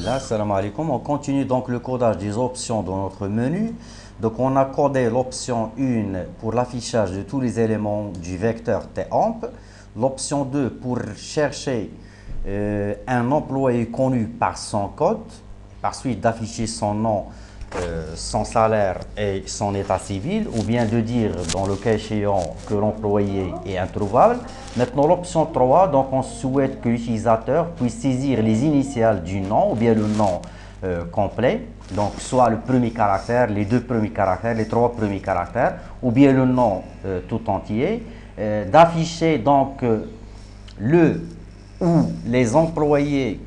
Là, salam alaikum. On continue donc le codage des options dans notre menu. Donc on a codé l'option 1 pour l'affichage de tous les éléments du vecteur temp. L'option 2 pour chercher un employé connu par son code. Par suite d'afficher son nom, son salaire et son état civil, ou bien de dire dans le cas échéant que l'employé est introuvable. Maintenant l'option 3, donc on souhaite que l'utilisateur puisse saisir les initiales du nom ou bien le nom complet, donc soit le premier caractère, les deux premiers caractères, les trois premiers caractères, ou bien le nom tout entier, d'afficher donc le ou les employés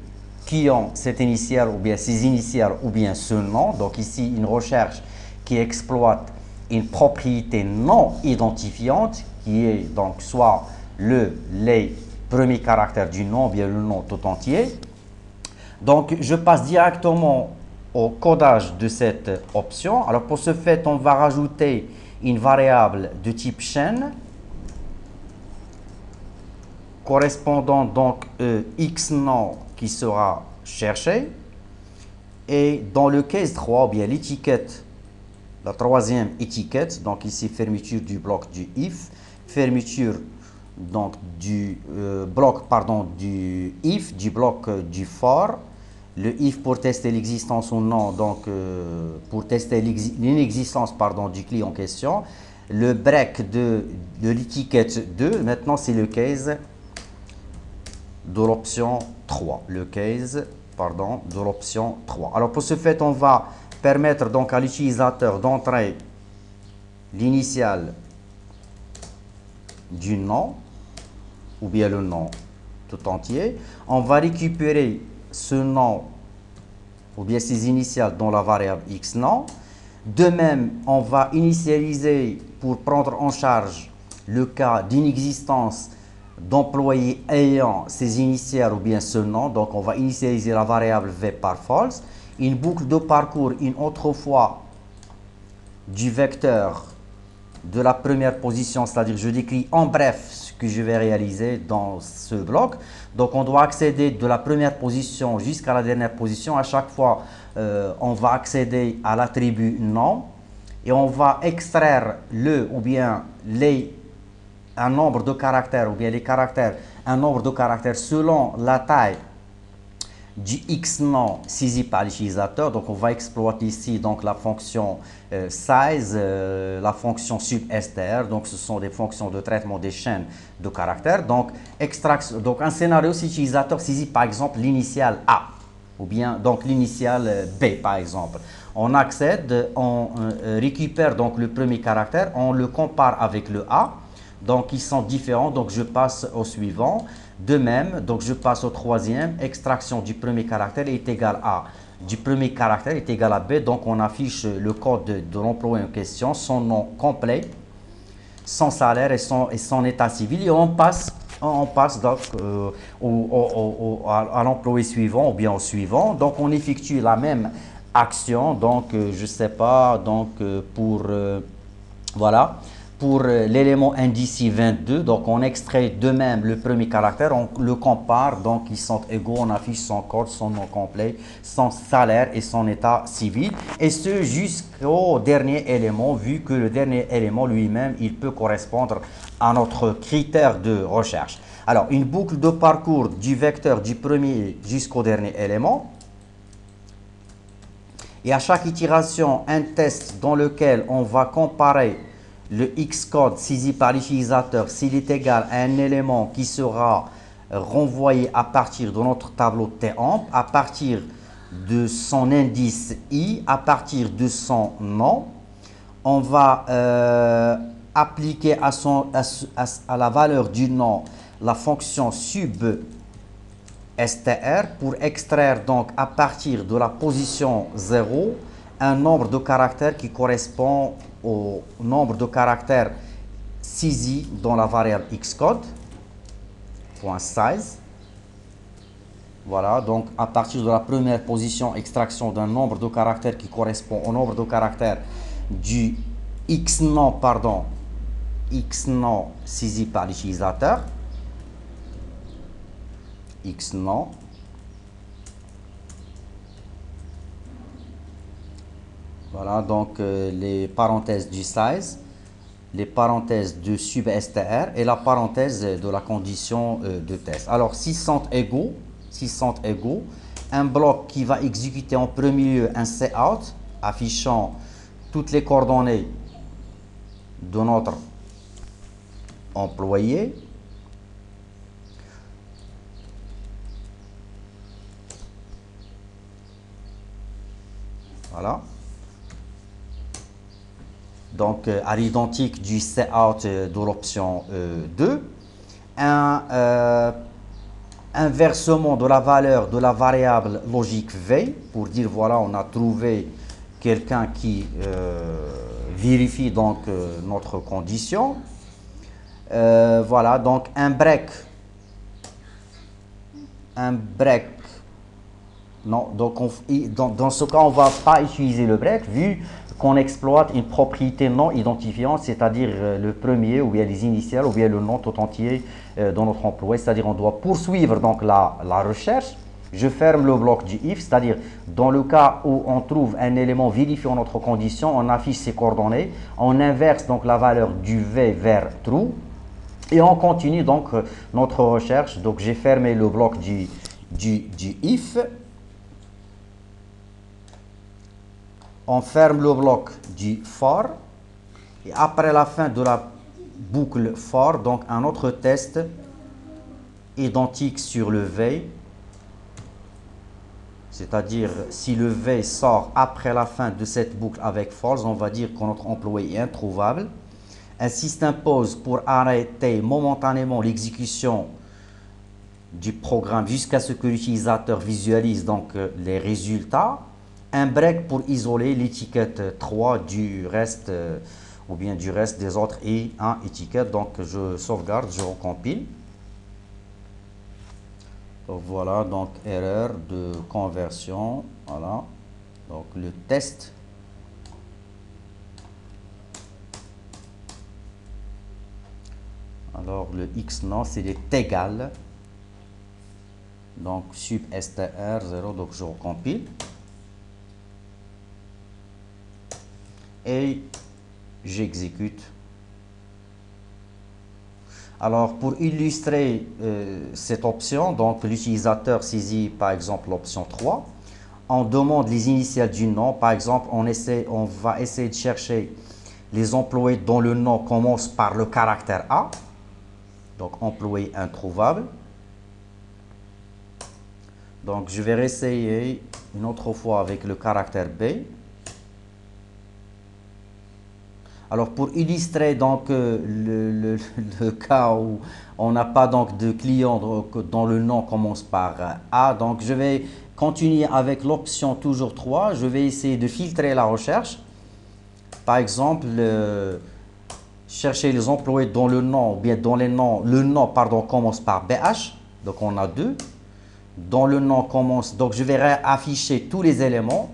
qui ont cette initiale ou bien ces initiales ou bien ce nom. Donc ici une recherche qui exploite une propriété non identifiante qui est donc soit les premiers caractères du nom ou bien le nom tout entier. Donc je passe directement au codage de cette option. Alors pour ce fait on va rajouter une variable de type chaîne correspondant donc x nom qui sera cherché, et dans le case 3 ou bien l'étiquette, la troisième étiquette, donc ici fermeture du bloc du if, fermeture donc du bloc du if, du bloc du for, le if pour tester l'existence ou non, donc pour tester l'inexistence du client en question, le break de l'étiquette 2, maintenant c'est le case de l'option 3, le case de l'option 3. Alors pour ce fait, on va permettre donc à l'utilisateur d'entrer l'initiale du nom ou bien le nom tout entier. On va récupérer ce nom ou bien ses initiales dans la variable x nom. De même, on va initialiser pour prendre en charge le cas d'inexistence d'employés ayant ses initiales ou bien ce nom. Donc on va initialiser la variable v par false. Une boucle de parcours une autre fois du vecteur de la première position, c'est-à-dire je décris en bref ce que je vais réaliser dans ce bloc. Donc on doit accéder de la première position jusqu'à la dernière position. À chaque fois on va accéder à l'attribut nom et on va extraire le ou bien un nombre de caractères ou bien les caractères, un nombre de caractères selon la taille du x nom saisi par l'utilisateur. Donc on va exploiter ici donc la fonction size, la fonction substr, donc ce sont des fonctions de traitement des chaînes de caractères. Donc extraction, donc un scénario si l'utilisateur saisit par exemple l'initiale A ou bien donc l'initiale B par exemple. On accède, on récupère donc le premier caractère, on le compare avec le A. Donc ils sont différents, donc je passe au suivant. De même, donc je passe au troisième, extraction du premier caractère est égal à du premier caractère est égal à B, donc on affiche le code de l'employé en question, son nom complet, son salaire et son état civil, et on passe donc à l'employé suivant ou bien au suivant. Donc on effectue la même action, donc je sais pas, donc voilà. Pour l'élément indice 22, donc on extrait de même le premier caractère, on le compare, donc ils sont égaux, on affiche son code, son nom complet, son salaire et son état civil, et ce jusqu'au dernier élément, vu que le dernier élément lui-même, il peut correspondre à notre critère de recherche. Alors, une boucle de parcours du vecteur du premier jusqu'au dernier élément, et à chaque itération, un test dans lequel on va comparer le Xcode saisi par l'utilisateur s'il est égal à un élément qui sera renvoyé à partir de notre tableau temp, à partir de son indice i, à partir de son nom. On va appliquer à la valeur du nom la fonction substr pour extraire donc à partir de la position 0 un nombre de caractères qui correspond au nombre de caractères saisis dans la variable xcode .size. Voilà, donc à partir de la première position, extraction d'un nombre de caractères qui correspond au nombre de caractères du x nom saisi par l'utilisateur. X nom Voilà, donc les parenthèses du size, les parenthèses de sub-str et la parenthèse de la condition de test. Alors, s'ils sont égaux, un bloc qui va exécuter en premier lieu un cout, affichant toutes les coordonnées de notre employé. Voilà. Donc, à l'identique du cout de l'option 2. Un versement de la valeur de la variable logique V pour dire voilà, on a trouvé quelqu'un qui vérifie donc notre condition. Voilà, donc un break. Non, donc dans ce cas, on ne va pas utiliser le break vu qu'on exploite une propriété non identifiante, c'est-à-dire le premier ou bien les initiales ou bien le nom tout entier dans notre employé, c'est-à-dire on doit poursuivre donc la recherche. Je ferme le bloc du if, c'est-à-dire dans le cas où on trouve un élément vérifiant notre condition, on affiche ses coordonnées, on inverse donc la valeur du v vers true et on continue donc notre recherche. Donc j'ai fermé le bloc du if. On ferme le bloc du for et après la fin de la boucle for, donc un autre test identique sur le veille, c'est-à-dire si le veille sort après la fin de cette boucle avec false, on va dire que notre employé est introuvable. Un système pause pour arrêter momentanément l'exécution du programme jusqu'à ce que l'utilisateur visualise donc les résultats. Un break pour isoler l'étiquette 3 du reste ou bien du reste des autres et un étiquette. Donc je sauvegarde, je recompile. Donc voilà, donc erreur de conversion. Voilà, donc le test. Alors le x non, c'est égal. Donc sub str 0, donc je recompile. Et j'exécute. Alors pour illustrer cette option, donc l'utilisateur saisit par exemple l'option 3. On demande les initiales du nom. Par exemple, on va essayer de chercher les employés dont le nom commence par le caractère A. Donc employé introuvable. Donc je vais réessayer une autre fois avec le caractère B. Alors pour illustrer donc le cas où on n'a pas donc de client dont le nom commence par A, donc je vais continuer avec l'option toujours 3. Je vais essayer de filtrer la recherche. Par exemple, chercher les employés dont le nom, ou bien dont le nom pardon, commence par BH. Donc on a deux. Dont le nom commence, donc je vais afficher tous les éléments.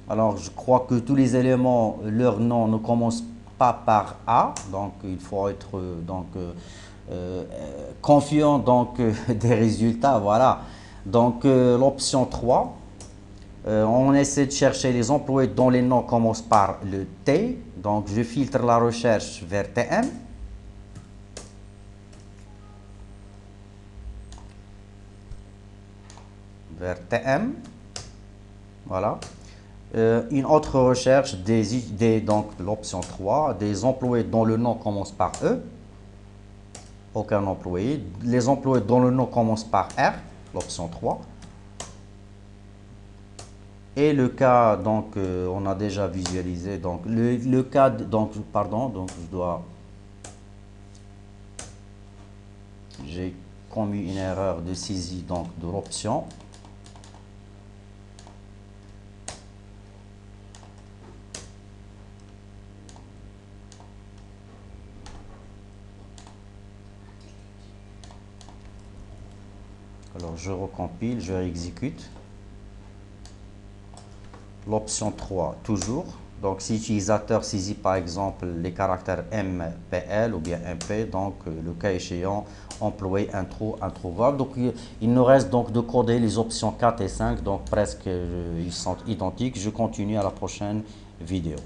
Alors, je crois que tous les éléments, leur nom ne commence pas par A, donc il faut être confiant donc, des résultats. Voilà. Donc, l'option 3, on essaie de chercher les employés dont les noms commencent par le T. Donc, je filtre la recherche vers TM. Vers TM. Voilà. Une autre recherche donc l'option 3, des employés dont le nom commence par E, aucun employé. Les employés dont le nom commence par R, l'option 3. Et le cas, donc, on a déjà visualisé, donc, le cas, donc, pardon, donc, j'ai commis une erreur de saisie, donc, de l'option. Alors, je recompile, je réexécute. L'option 3, toujours. Donc, si l'utilisateur saisit par exemple les caractères MPL ou bien MP, donc le cas échéant, employer un trou introuvable. Donc, il nous reste donc de coder les options 4 et 5, donc presque ils sont identiques. Je continue à la prochaine vidéo.